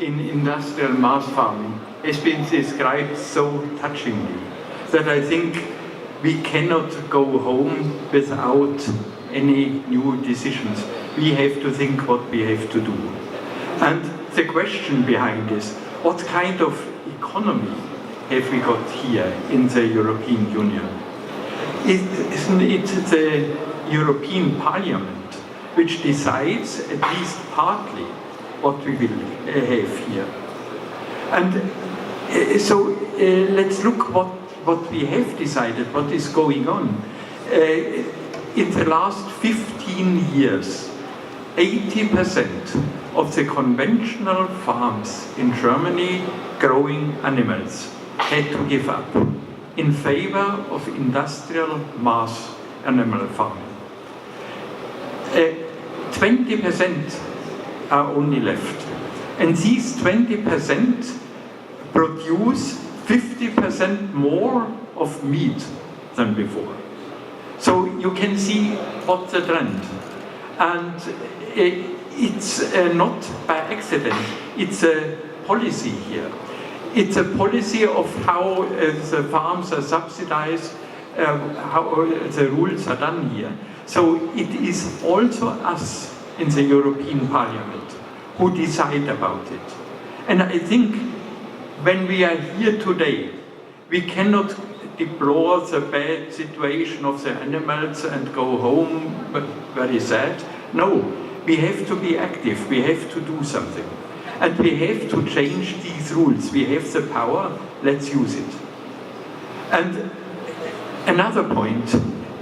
in industrial mass farming has been described so touchingly that I think we cannot go home without any new decisions. We have to think what we have to do. And the question behind this, what kind of economy have we got here in the European Union? Isn't it the European Parliament which decides, at least partly, what we will have here? And so let's look what we have decided, what is going on. In the last 15 years, 80% of the conventional farms in Germany growing animals had to give up in favor of industrial mass animal farming. 20% are only left. And these 20% produce 50% more of meat than before. So you can see what's the trend. And it's not by accident, it's a policy here. It's a policy of how the farms are subsidized, how the rules are done here. So it is also us in the European Parliament who decide about it. And I think when we are here today, we cannot deplore the bad situation of the animals and go home very sad. No, we have to be active, we have to do something. And we have to change these rules. We have the power, let's use it. And another point,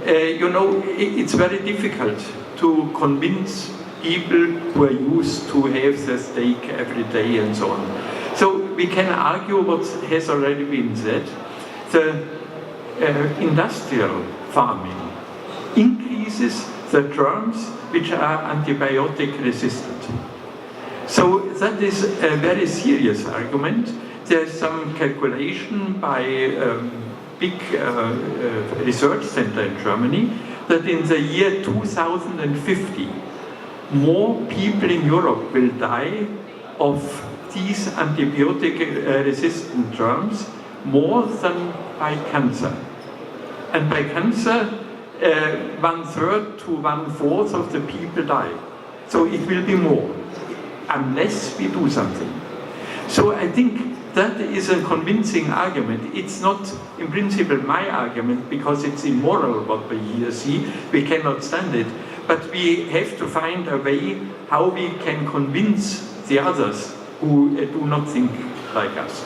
it's very difficult to convince people who are used to have the steak every day and so on. So we can argue what has already been said. The industrial farming increases the germs which are antibiotic resistant. So that is a very serious argument. There's some calculation by a big research center in Germany that in the year 2050, more people in Europe will die of these antibiotic resistant germs more than by cancer. And by cancer, 1/3 to 1/4 of the people die. So it will be more, unless we do something. So I think that is a convincing argument. It's not, in principle, my argument, because it's immoral what we here see. We cannot stand it. But we have to find a way how we can convince the others who do not think like us.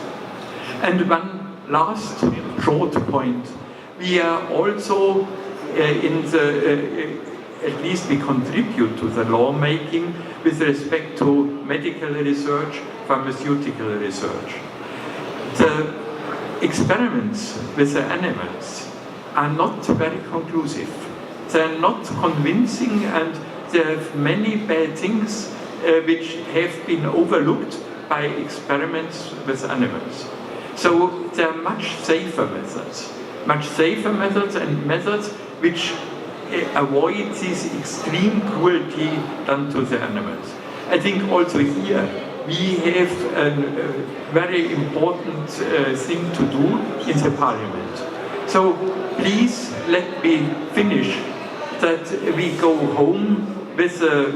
And one last short point. We are also at least we contribute to the lawmaking with respect to medical research, pharmaceutical research. The experiments with the animals are not very conclusive. They're not convincing, and there are many bad things which have been overlooked by experiments with animals. So there are much safer methods and methods which avoid this extreme cruelty done to the animals. I think also here we have a very important thing to do in the Parliament. So please let me finish that we go home with the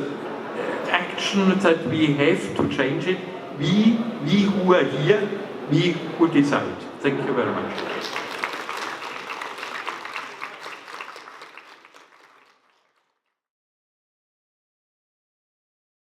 action that we have to change it. We who are here, we who decide. Thank you very much.